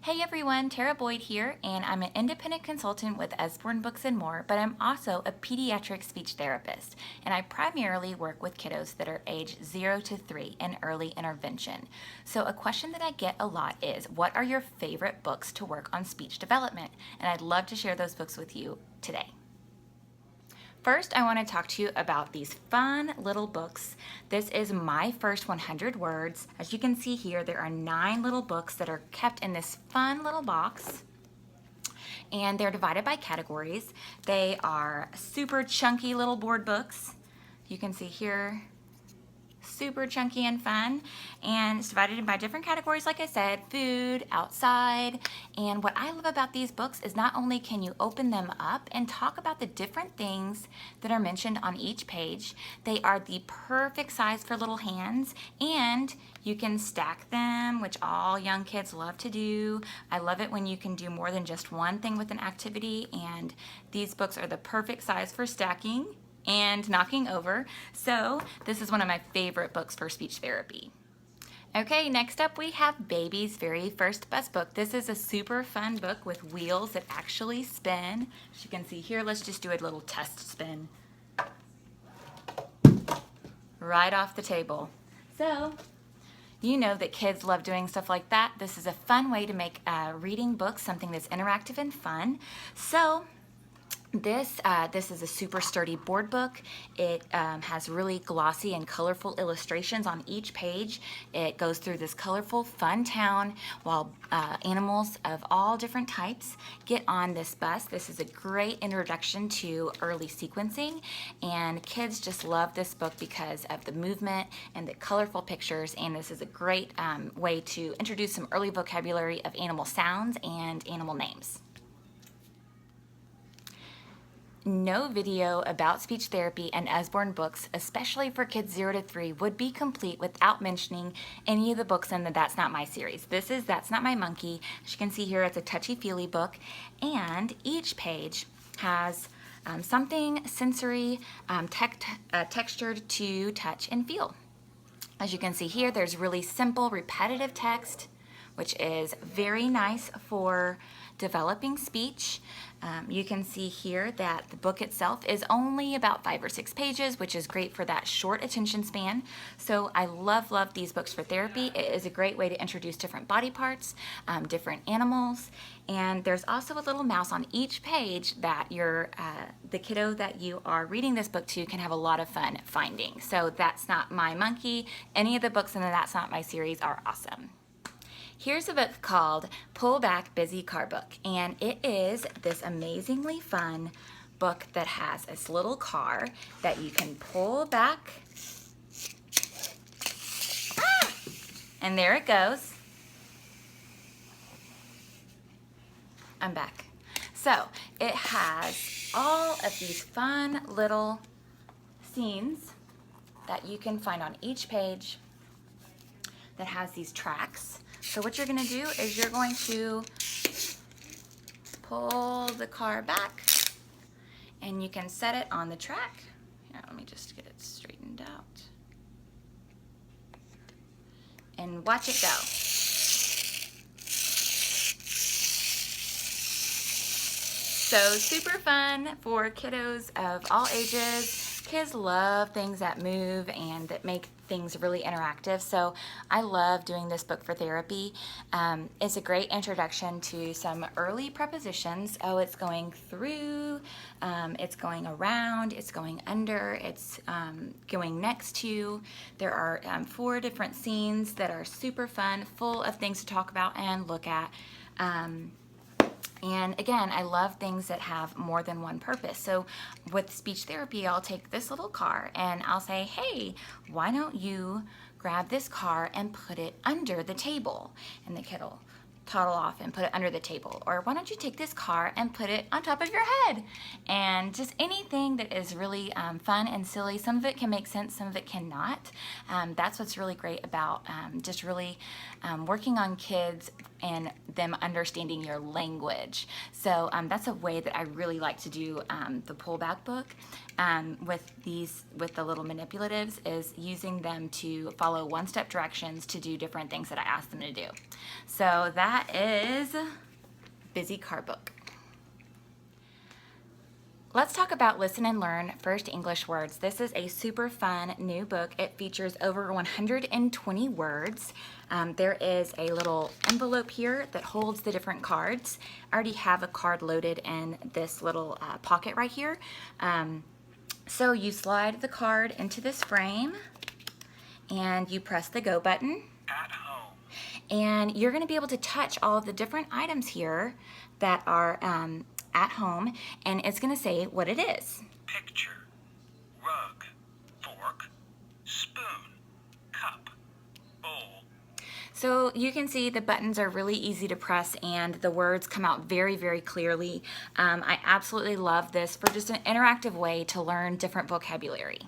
Hey everyone, Tara Boyd here, and I'm an independent consultant with Usborne Books and More, but I'm also a pediatric speech therapist, and I primarily work with kiddos that are age 0 to 3 in early intervention. So a question that I get a lot is, what are your favorite books to work on speech development? And I'd love to share those books with you today. First, I want to talk to you about these fun little books. This is My First 100 Words. As you can see here, there are 9 little books that are kept in this fun little box, and they're divided by categories. They are super chunky little board books. You can see here, super chunky and fun, and it's divided by different categories, like I said, food, outside. And what I love about these books is not only can you open them up and talk about the different things that are mentioned on each page, they are the perfect size for little hands, and you can stack them, which all young kids love to do. I love it when you can do more than just one thing with an activity, and these books are the perfect size for stacking and knocking over. So this is one of my favorite books for speech therapy. Okay, next up we have Baby's Very First Bus Book. This is a super fun book with wheels that actually spin. As you can see here, let's just do a little test spin. Right off the table. So, you know that kids love doing stuff like that. This is a fun way to make reading books something that's interactive and fun. So, this is a super sturdy board book. It has really glossy and colorful illustrations on each page. It goes through this colorful, fun town while animals of all different types get on this bus. This is a great introduction to early sequencing, and kids just love this book because of the movement and the colorful pictures, and this is a great way to introduce some early vocabulary of animal sounds and animal names. No video about speech therapy and Usborne books, especially for kids 0 to 3, would be complete without mentioning any of the books in the That's Not My series. This is That's Not My Monkey. As you can see here, it's a touchy-feely book, and each page has something sensory, textured to touch and feel. As you can see here, there's really simple, repetitive text, which is very nice for developing speech. You can see here that the book itself is only about 5 or 6 pages, which is great for that short attention span. So I love these books for therapy. It is a great way to introduce different body parts, different animals, and there's also a little mouse on each page that the kiddo that you are reading this book to can have a lot of fun finding. So That's Not My Monkey. Any of the books in the That's Not My series are awesome. Here's a book called Pull Back Busy Car Book, and it is this amazingly fun book that has this little car that you can pull back. And there it goes. I'm back. So it has all of these fun little scenes that you can find on each page that has these tracks. So what you're going to do is you're going to pull the car back, and you can set it on the track. Here, let me just get it straightened out. And watch it go. So super fun for kiddos of all ages. Kids love things that move and that make things really interactive. So I love doing this book for therapy. It's a great introduction to some early prepositions. Oh, it's going through, it's going around, it's going under, it's going next to. There are 4 different scenes that are super fun, full of things to talk about and look at. And again, I love things that have more than one purpose. So with speech therapy, I'll take this little car and I'll say, hey, why don't you grab this car and put it under the table? And the kid will toddle off and put it under the table. Or why don't you take this car and put it on top of your head? And just anything that is really fun and silly. Some of it can make sense, some of it cannot. That's what's really great about just really working on kids and them understanding your language. So that's a way that I really like to do the pullback book with the little manipulatives, is using them to follow one-step directions to do different things that I ask them to do. So that that is Busy Card Book. Let's talk about Listen and Learn First English Words. This is a super fun new book. It features over 120 words. There is a little envelope here that holds the different cards. I already have a card loaded in this little pocket right here. So you slide the card into this frame and you press the go button. At home. And you're going to be able to touch all of the different items here that are at home, and it's going to say what it is. Picture, rug, fork, spoon, cup, bowl. So you can see the buttons are really easy to press and the words come out very, very clearly. I absolutely love this for just an interactive way to learn different vocabulary.